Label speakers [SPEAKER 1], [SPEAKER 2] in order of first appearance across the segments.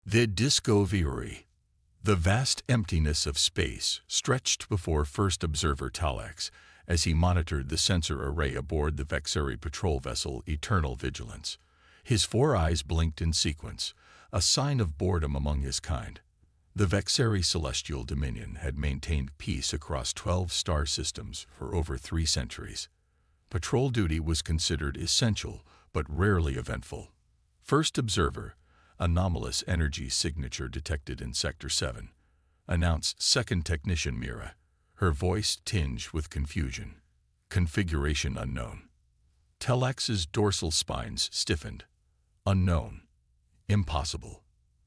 [SPEAKER 1] The discovery. The vast emptiness of space stretched before first observer Talax as he monitored the sensor array aboard the Vexeri patrol vessel Eternal Vigilance. His 4 eyes blinked in sequence, a sign of boredom among his kind. The Vexeri Celestial Dominion had maintained peace across 12 star systems for over 3 centuries. Patrol duty was considered essential but rarely eventful. First observer, anomalous energy signature detected in Sector 7, announced Second Technician Mira, her voice tinged with confusion. Configuration unknown. Talax's dorsal spines stiffened. Unknown. Impossible.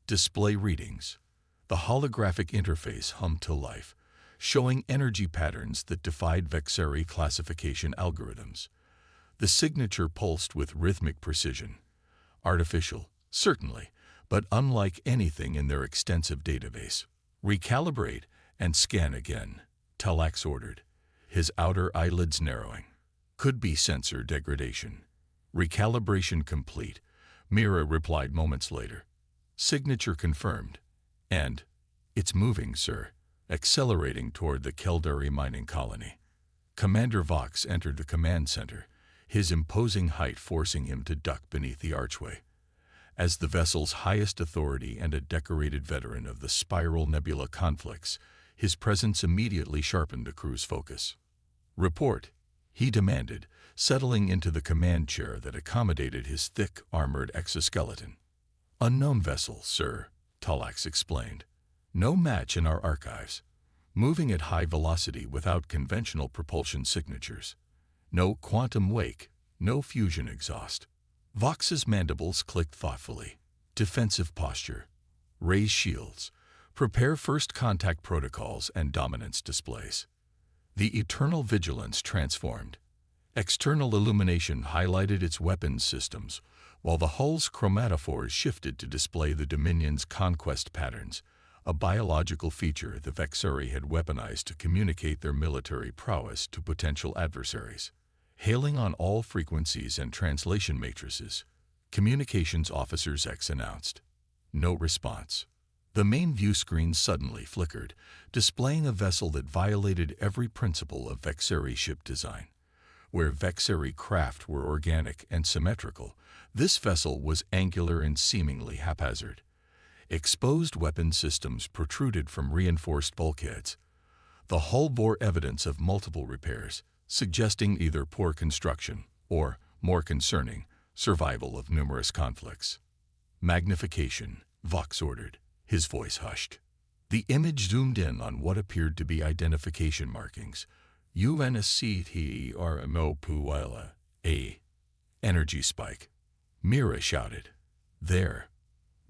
[SPEAKER 1] Display readings. The holographic interface hummed to life, showing energy patterns that defied Vexeri classification algorithms. The signature pulsed with rhythmic precision. Artificial, certainly, but unlike anything in their extensive database. Recalibrate and scan again, Talax ordered, his outer eyelids narrowing. Could be sensor degradation. Recalibration complete, Mira replied moments later. Signature confirmed. And, it's moving, sir, accelerating toward the Keldari mining colony. Commander Vox entered the command center, his imposing height forcing him to duck beneath the archway. As the vessel's highest authority and a decorated veteran of the Spiral Nebula conflicts, his presence immediately sharpened the crew's focus. Report, he demanded, settling into the command chair that accommodated his thick, armored exoskeleton. Unknown vessel, sir, Talax explained. No match in our archives. Moving at high velocity without conventional propulsion signatures. No quantum wake, no fusion exhaust. Vox's mandibles clicked thoughtfully. Defensive posture. Raise shields. Prepare first contact protocols and dominance displays. The Eternal Vigilance transformed. External illumination highlighted its weapons systems, while the hull's chromatophores shifted to display the Dominion's conquest patterns, a biological feature the Vexeri had weaponized to communicate their military prowess to potential adversaries. Hailing on all frequencies and translation matrices, Communications Officer Zex announced. No response. The main view screen suddenly flickered, displaying a vessel that violated every principle of Vexeri ship design. Where Vexeri craft were organic and symmetrical, this vessel was angular and seemingly haphazard. Exposed weapon systems protruded from reinforced bulkheads. The hull bore evidence of multiple repairs, suggesting either poor construction or, more concerning, survival of numerous conflicts. Magnification, Vox ordered, his voice hushed. The image zoomed in on what appeared to be identification markings. UNSCTERMO A. Energy spike. Mira shouted. There.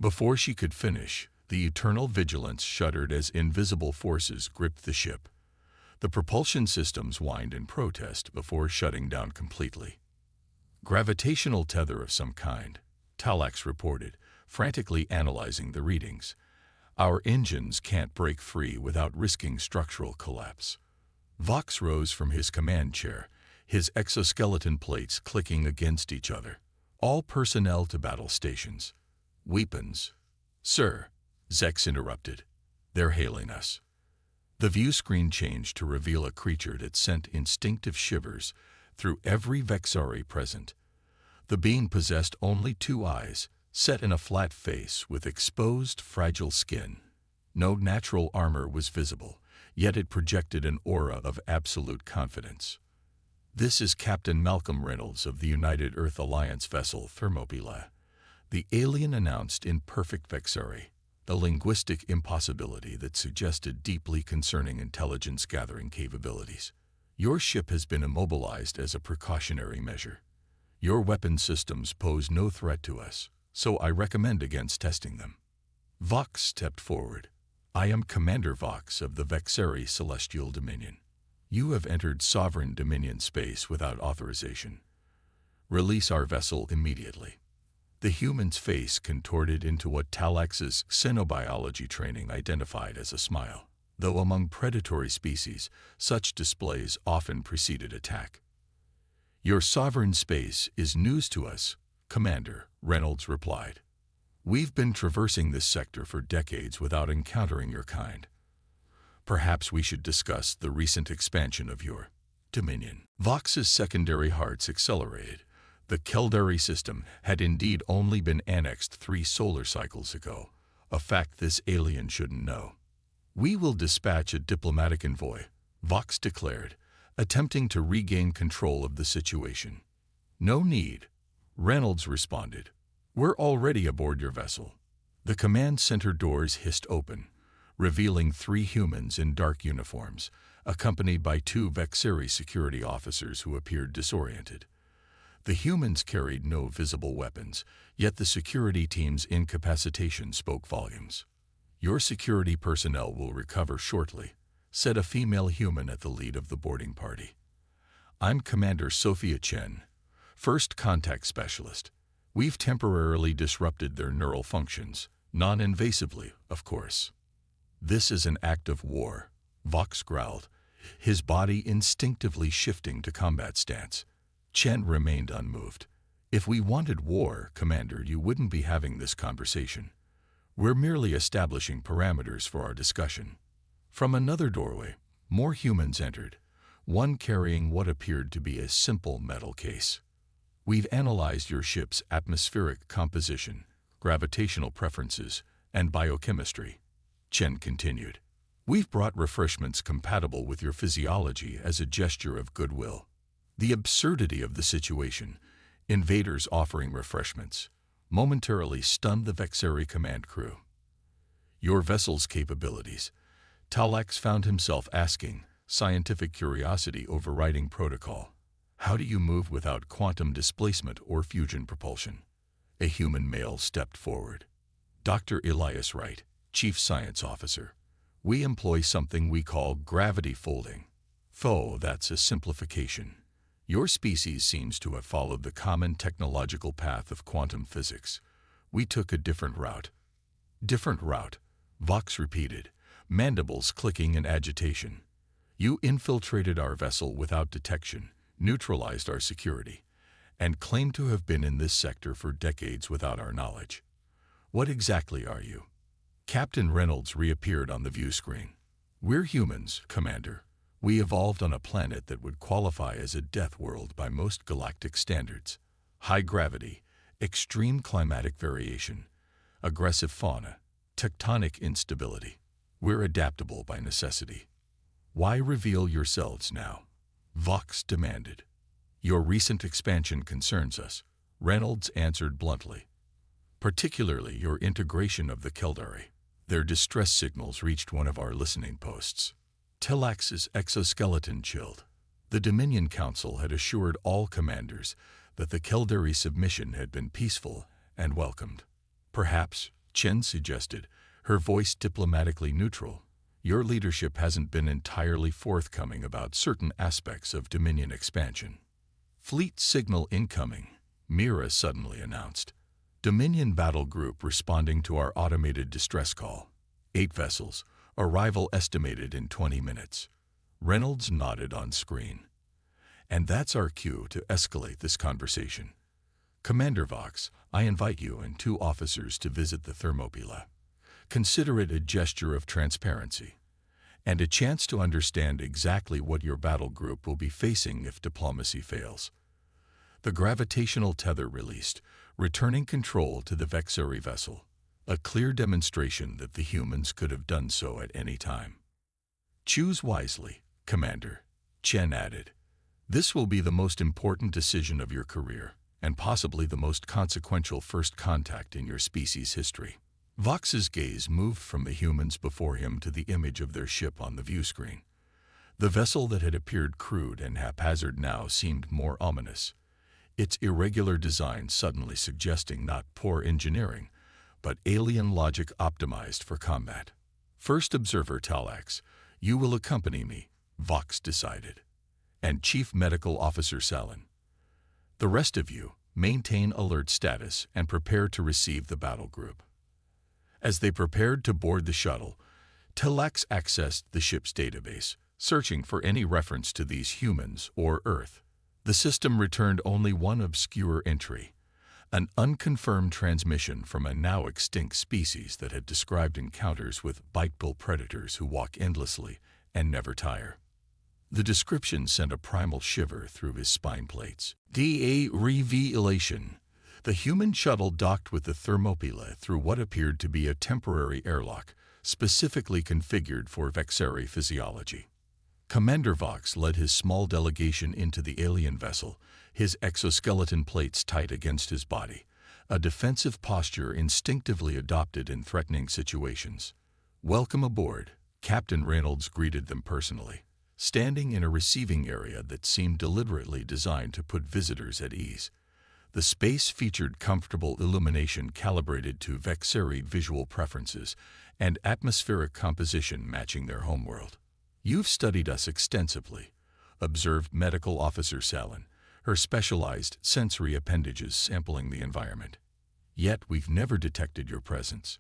[SPEAKER 1] Before she could finish, the Eternal Vigilance shuddered as invisible forces gripped the ship. The propulsion systems whined in protest before shutting down completely. Gravitational tether of some kind, Talax reported, frantically analyzing the readings. Our engines can't break free without risking structural collapse. Vox rose from his command chair, his exoskeleton plates clicking against each other. All personnel to battle stations. Weapons. Sir, Zex interrupted. They're hailing us. The view screen changed to reveal a creature that sent instinctive shivers through every Vexari present. The being possessed only 2 eyes, set in a flat face with exposed, fragile skin. No natural armor was visible, yet it projected an aura of absolute confidence. This is Captain Malcolm Reynolds of the United Earth Alliance vessel Thermopylae, the alien announced in perfect Vexari, a linguistic impossibility that suggested deeply concerning intelligence-gathering capabilities. Your ship has been immobilized as a precautionary measure. Your weapon systems pose no threat to us, so I recommend against testing them. Vox stepped forward. I am Commander Vox of the Vexeri Celestial Dominion. You have entered Sovereign Dominion space without authorization. Release our vessel immediately. The human's face contorted into what Talax's xenobiology training identified as a smile, though among predatory species, such displays often preceded attack. Your sovereign space is news to us, Commander, Reynolds replied. We've been traversing this sector for decades without encountering your kind. Perhaps we should discuss the recent expansion of your dominion. Vox's secondary hearts accelerated. The Keldari system had indeed only been annexed 3 solar cycles ago, a fact this alien shouldn't know. We will dispatch a diplomatic envoy, Vox declared, attempting to regain control of the situation. No need, Reynolds responded. We're already aboard your vessel. The command center doors hissed open, revealing 3 humans in dark uniforms, accompanied by 2 Vexeri security officers who appeared disoriented. The humans carried no visible weapons, yet the security team's incapacitation spoke volumes. Your security personnel will recover shortly, said a female human at the lead of the boarding party. I'm Commander Sophia Chen, First Contact Specialist. We've temporarily disrupted their neural functions, non-invasively, of course. This is an act of war, Vox growled, his body instinctively shifting to combat stance. Chen remained unmoved. If we wanted war, Commander, you wouldn't be having this conversation. We're merely establishing parameters for our discussion. From another doorway, more humans entered, one carrying what appeared to be a simple metal case. We've analyzed your ship's atmospheric composition, gravitational preferences, and biochemistry, Chen continued. We've brought refreshments compatible with your physiology as a gesture of goodwill. The absurdity of the situation, invaders offering refreshments, momentarily stunned the Vexeri command crew. Your vessel's capabilities, Talax found himself asking, scientific curiosity overriding protocol. How do you move without quantum displacement or fusion propulsion? A human male stepped forward. Dr. Elias Wright, Chief Science Officer. We employ something we call gravity folding. That's a simplification. Your species seems to have followed the common technological path of quantum physics. We took a different route. Different route, Vox repeated, mandibles clicking in agitation. You infiltrated our vessel without detection, neutralized our security, and claim to have been in this sector for decades without our knowledge. What exactly are you? Captain Reynolds reappeared on the view screen. We're humans, Commander. We evolved on a planet that would qualify as a death world by most galactic standards. High gravity, extreme climatic variation, aggressive fauna, tectonic instability. We're adaptable by necessity. Why reveal yourselves now? Vox demanded. Your recent expansion concerns us, Reynolds answered bluntly. Particularly your integration of the Keldari. Their distress signals reached one of our listening posts. Telax's exoskeleton chilled. The Dominion Council had assured all commanders that the Keldari submission had been peaceful and welcomed. Perhaps, Chen suggested, her voice diplomatically neutral, your leadership hasn't been entirely forthcoming about certain aspects of Dominion expansion. Fleet signal incoming, Mira suddenly announced. Dominion Battle Group responding to our automated distress call. 8 vessels, arrival estimated in 20 minutes. Reynolds nodded on screen. And that's our cue to escalate this conversation. Commander Vox, I invite you and 2 officers to visit the Thermopylae. Consider it a gesture of transparency, and a chance to understand exactly what your battle group will be facing if diplomacy fails. The gravitational tether released, returning control to the Vexeri vessel, a clear demonstration that the humans could have done so at any time. Choose wisely, Commander, Chen added. This will be the most important decision of your career, and possibly the most consequential first contact in your species' history. Vox's gaze moved from the humans before him to the image of their ship on the view screen. The vessel that had appeared crude and haphazard now seemed more ominous, its irregular design suddenly suggesting not poor engineering, but alien logic optimized for combat. First Observer Talax, you will accompany me, Vox decided, and Chief Medical Officer Salin. The rest of you, maintain alert status and prepare to receive the battle group. As they prepared to board the shuttle, Talax accessed the ship's database, searching for any reference to these humans or Earth. The system returned only one obscure entry, an unconfirmed transmission from a now extinct species that had described encounters with bipedal predators who walk endlessly and never tire. The description sent a primal shiver through his spine plates. A revelation. The human shuttle docked with the Thermopylae through what appeared to be a temporary airlock, specifically configured for Vexeri physiology. Commander Vox led his small delegation into the alien vessel, his exoskeleton plates tight against his body, a defensive posture instinctively adopted in threatening situations. "Welcome aboard," Captain Reynolds greeted them personally, standing in a receiving area that seemed deliberately designed to put visitors at ease. The space featured comfortable illumination calibrated to Vexeri visual preferences and atmospheric composition matching their homeworld. "You've studied us extensively," observed Medical Officer Salin, her specialized sensory appendages sampling the environment. "Yet we've never detected your presence."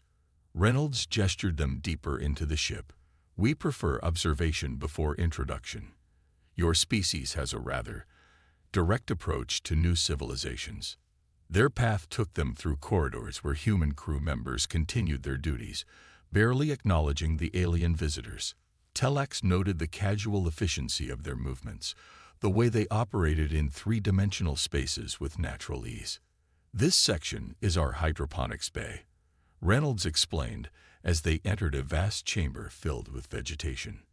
[SPEAKER 1] Reynolds gestured them deeper into the ship. "We prefer observation before introduction. Your species has a rather direct approach to new civilizations." Their path took them through corridors where human crew members continued their duties, barely acknowledging the alien visitors. Telex noted the casual efficiency of their movements, the way they operated in three-dimensional spaces with natural ease. "This section is our hydroponics bay," Reynolds explained as they entered a vast chamber filled with vegetation.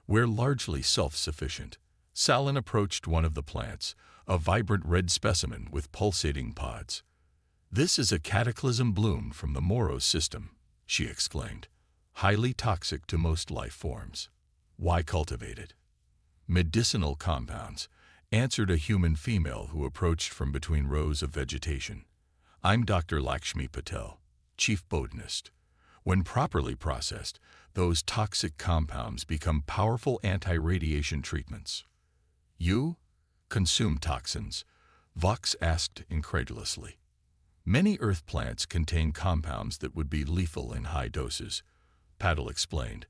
[SPEAKER 1] "We're largely self-sufficient." Salin approached one of the plants, a vibrant red specimen with pulsating pods. "This is a cataclysm bloom from the Moros system," she exclaimed. "Highly toxic to most life forms." "Why cultivate it?" "Medicinal compounds," answered a human female who approached from between rows of vegetation. "I'm Dr. Lakshmi Patel, chief botanist. When properly processed, those toxic compounds become powerful anti-radiation treatments." "You consume toxins?" Vox asked incredulously. "Many earth plants contain compounds that would be lethal in high doses," Patel explained.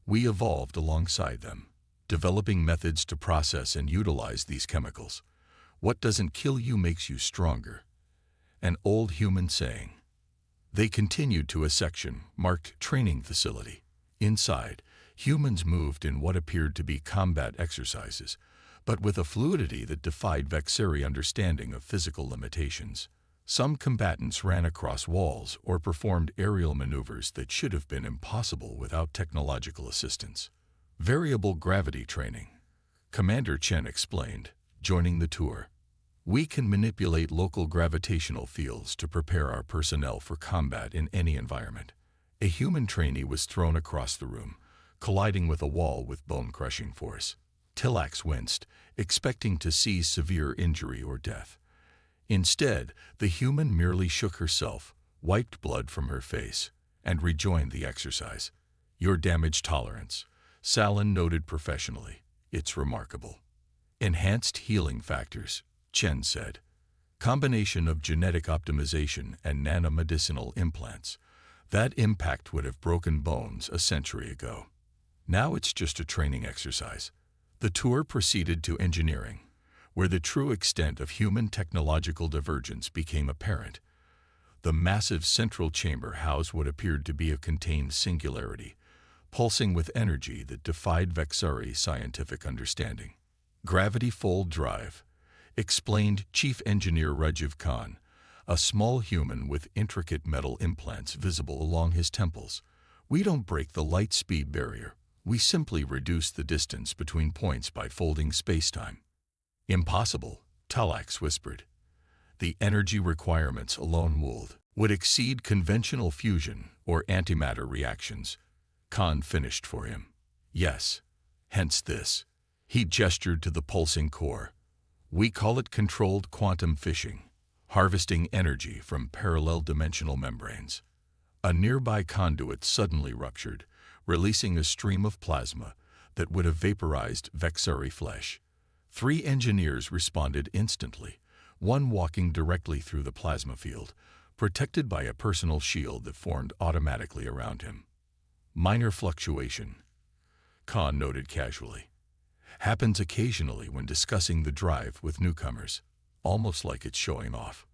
[SPEAKER 1] "We evolved alongside them, developing methods to process and utilize these chemicals. What doesn't kill you makes you stronger. An old human saying." They continued to a section marked Training Facility. Inside, humans moved in what appeared to be combat exercises, but with a fluidity that defied Vexeri understanding of physical limitations. Some combatants ran across walls or performed aerial maneuvers that should have been impossible without technological assistance. "Variable gravity training," Commander Chen explained, joining the tour. "We can manipulate local gravitational fields to prepare our personnel for combat in any environment." A human trainee was thrown across the room, colliding with a wall with bone-crushing force. Tilax winced, expecting to see severe injury or death. Instead, the human merely shook herself, wiped blood from her face, and rejoined the exercise. "Your damage tolerance," Salin noted professionally. "It's remarkable." "Enhanced healing factors," Chen said. "Combination of genetic optimization and nanomedicinal implants. That impact would have broken bones a century ago. Now it's just a training exercise." The tour proceeded to engineering, where the true extent of human technological divergence became apparent. The massive central chamber housed what appeared to be a contained singularity, pulsing with energy that defied Vexeri scientific understanding. "Gravity fold drive," explained Chief Engineer Rajiv Khan, a small human with intricate metal implants visible along his temples. "We don't break the light-speed barrier. We simply reduce the distance between points by folding spacetime." "Impossible," Talax whispered. "The energy requirements alone would exceed conventional fusion or antimatter reactions." Khan finished for him. "Yes, hence this." He gestured to the pulsing core. "We call it controlled quantum fishing, harvesting energy from parallel dimensional membranes." A nearby conduit suddenly ruptured, releasing a stream of plasma that would have vaporized Vexeri flesh. 3 engineers responded instantly, one walking directly through the plasma field, protected by a personal shield that formed automatically around him. "Minor fluctuation," Khan noted casually. "Happens occasionally when discussing the drive with newcomers, almost like it's showing off."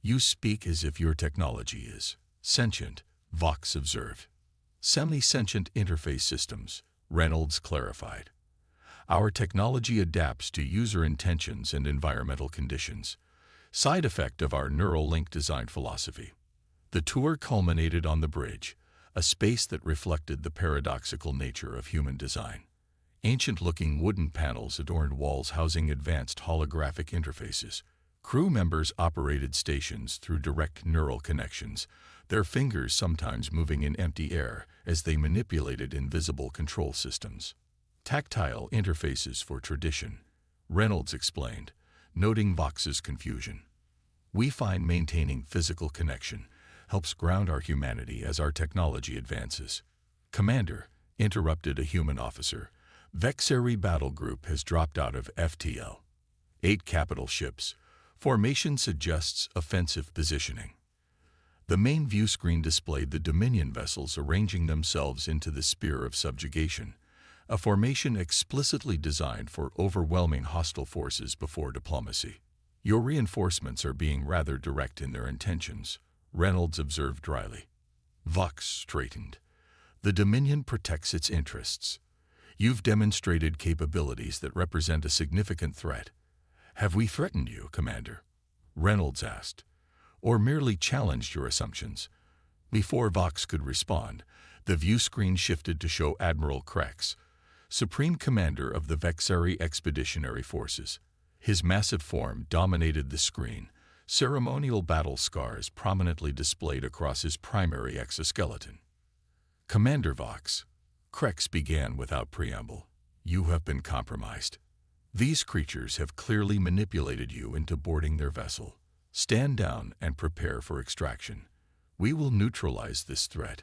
[SPEAKER 1] You speak as if your technology is sentient, Vox observed. Semi-sentient interface systems, Reynolds clarified. Our technology adapts to user intentions and environmental conditions. Side effect of our neural link design philosophy. The tour culminated on the bridge, a space that reflected the paradoxical nature of human design. Ancient-looking wooden panels adorned walls housing advanced holographic interfaces. Crew members operated stations through direct neural connections, their fingers sometimes moving in empty air as they manipulated invisible control systems. Tactile interfaces for tradition, Reynolds explained, noting Vox's confusion. We find maintaining physical connection helps ground our humanity as our technology advances. Commander, interrupted a human officer, Vexeri battle group has dropped out of FTL. 8 capital ships. Formation suggests offensive positioning. The main view screen displayed the Dominion vessels arranging themselves into the sphere of subjugation, a formation explicitly designed for overwhelming hostile forces before diplomacy. Your reinforcements are being rather direct in their intentions, Reynolds observed dryly. Vox straightened. The Dominion protects its interests. You've demonstrated capabilities that represent a significant threat. Have we threatened you, Commander? Reynolds asked. Or merely challenged your assumptions? Before Vox could respond, the view screen shifted to show Admiral Krex, Supreme Commander of the Vexeri Expeditionary Forces. His massive form dominated the screen, ceremonial battle scars prominently displayed across his primary exoskeleton. Commander Vox, Krex began without preamble. You have been compromised. These creatures have clearly manipulated you into boarding their vessel. Stand down and prepare for extraction. We will neutralize this threat.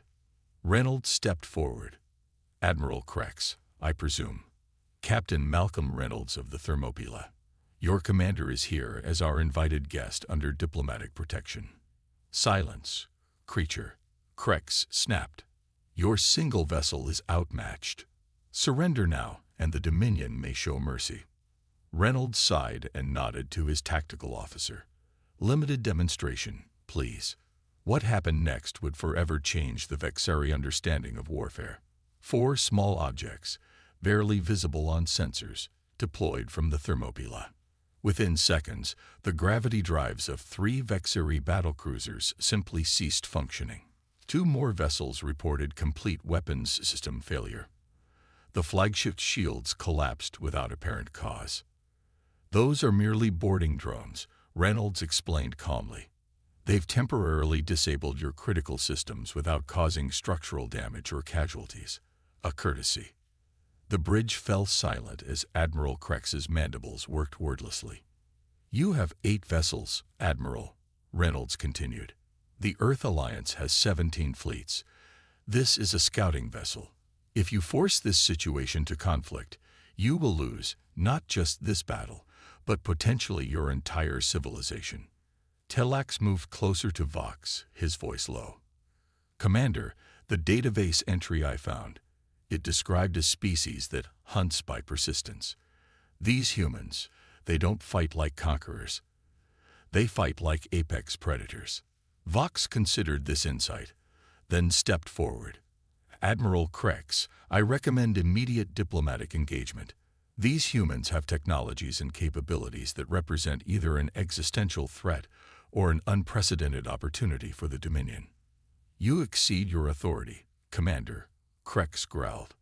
[SPEAKER 1] Reynolds stepped forward. Admiral Krex, I presume. Captain Malcolm Reynolds of the Thermopylae. Your commander is here as our invited guest under diplomatic protection. Silence, creature. Krex snapped. Your single vessel is outmatched. Surrender now, and the Dominion may show mercy. Reynolds sighed and nodded to his tactical officer. Limited demonstration, please. What happened next would forever change the Vexeri understanding of warfare. 4 small objects, barely visible on sensors, deployed from the Thermopylae. Within seconds, the gravity drives of 3 Vexeri battlecruisers simply ceased functioning. 2 more vessels reported complete weapons system failure. The flagship's shields collapsed without apparent cause. Those are merely boarding drones, Reynolds explained calmly. They've temporarily disabled your critical systems without causing structural damage or casualties. A courtesy. The bridge fell silent as Admiral Krex's mandibles worked wordlessly. You have 8 vessels, Admiral, Reynolds continued. The Earth Alliance has 17 fleets. This is a scouting vessel. If you force this situation to conflict, you will lose not just this battle, but potentially your entire civilization. Telax moved closer to Vox, his voice low. Commander, the database entry I found. It described a species that hunts by persistence. These humans, they don't fight like conquerors. They fight like apex predators. Vox considered this insight, then stepped forward. Admiral Krex, I recommend immediate diplomatic engagement. These humans have technologies and capabilities that represent either an existential threat or an unprecedented opportunity for the Dominion. You exceed your authority, Commander, Krex growled.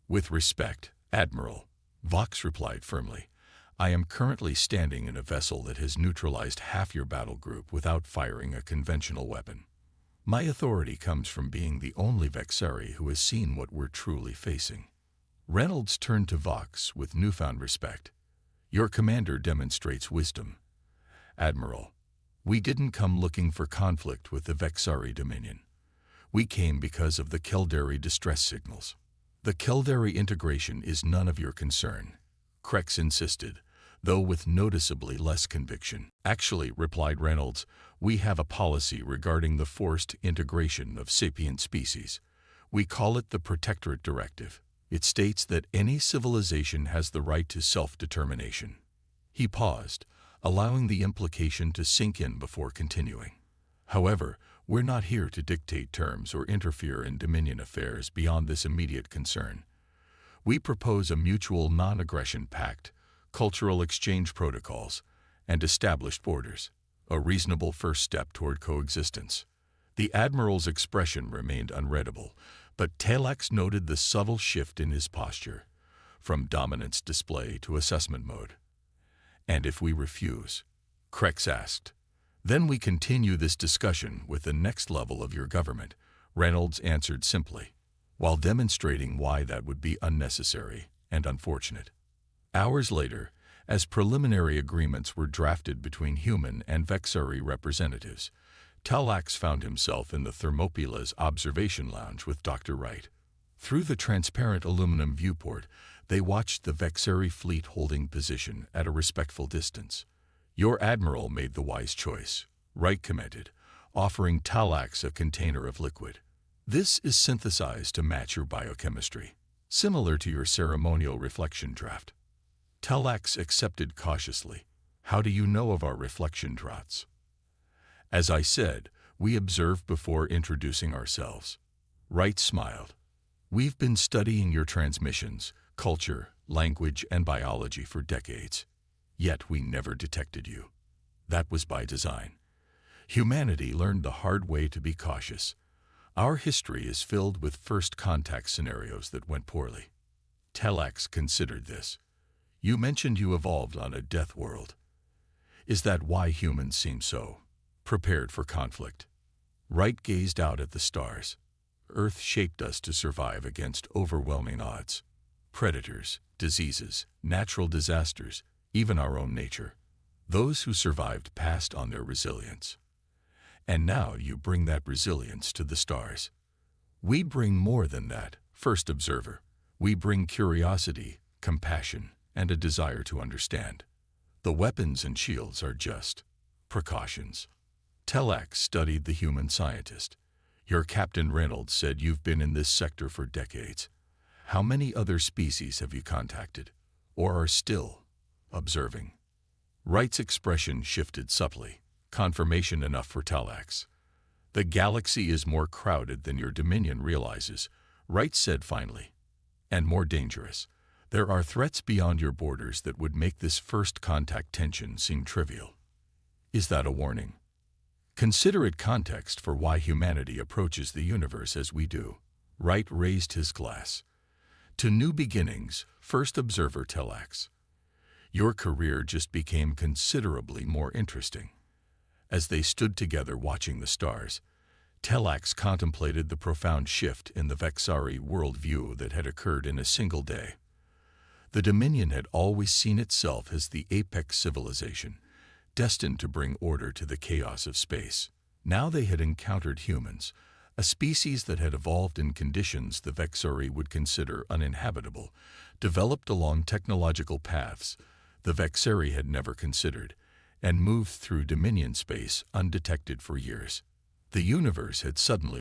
[SPEAKER 1] With respect, Admiral, Vox replied firmly. I am currently standing in a vessel that has neutralized half your battle group without firing a conventional weapon. My authority comes from being the only Vexeri who has seen what we're truly facing. Reynolds turned to Vox with newfound respect. Your commander demonstrates wisdom. Admiral, we didn't come looking for conflict with the Vexeri Dominion. We came because of the Keldari distress signals. The Keldari integration is none of your concern, Krex insisted, though with noticeably less conviction. Actually, replied Reynolds, we have a policy regarding the forced integration of sapient species. We call it the Protectorate Directive. It states that any civilization has the right to self-determination. He paused, allowing the implication to sink in before continuing. However, we're not here to dictate terms or interfere in Dominion affairs beyond this immediate concern. We propose a mutual non-aggression pact, cultural exchange protocols, and established borders, a reasonable first step toward coexistence. The Admiral's expression remained unreadable, but Telex noted the subtle shift in his posture, from dominance display to assessment mode. "And if we refuse?" Krex asked. "Then we continue this discussion with the next level of your government," Reynolds answered simply, while demonstrating why that would be unnecessary and unfortunate. Hours later, as preliminary agreements were drafted between human and Vexari representatives, Talax found himself in the Thermopila's observation lounge with Dr. Wright. Through the transparent aluminum viewport, they watched the Vexari fleet holding position at a respectful distance. "Your admiral made the wise choice," Wright commented, offering Talax a container of liquid. "This is synthesized to match your biochemistry, similar to your ceremonial reflection draft." Talax accepted cautiously. "How do you know of our reflection drafts?" "As I said, we observe before introducing ourselves." Wright smiled. "We've been studying your transmissions, culture, language, and biology for decades. Yet we never detected you. That was by design. Humanity learned the hard way to be cautious. Our history is filled with first contact scenarios that went poorly." Telex considered this. "You mentioned you evolved on a death world. Is that why humans seem so prepared for conflict?" Wright gazed out at the stars. "Earth shaped us to survive against overwhelming odds. Predators, diseases, natural disasters, even our own nature. Those who survived passed on their resilience. And now you bring that resilience to the stars." "We bring more than that, First Observer. We bring curiosity, compassion, and a desire to understand. The weapons and shields are just precautions." Telex studied the human scientist. "Your Captain Reynolds said you've been in this sector for decades. How many other species have you contacted, or are still observing?" Wright's expression shifted subtly, confirmation enough for Telex. "The galaxy is more crowded than your Dominion realizes," Wright said finally, "and more dangerous. There are threats beyond your borders that would make this first contact tension seem trivial." "Is that a warning?" "Consider it context for why humanity approaches the universe as we do." Wright raised his glass. "To new beginnings, First Observer Telex. Your career just became considerably more interesting." As they stood together watching the stars, Telex contemplated the profound shift in the Vexari worldview that had occurred in a single day. The Dominion had always seen itself as the apex civilization, destined to bring order to the chaos of space. Now they had encountered humans, a species that had evolved in conditions the Vexari would consider uninhabitable, developed along technological paths the Vexari had never considered, and moved through Dominion space undetected for years. The universe had suddenly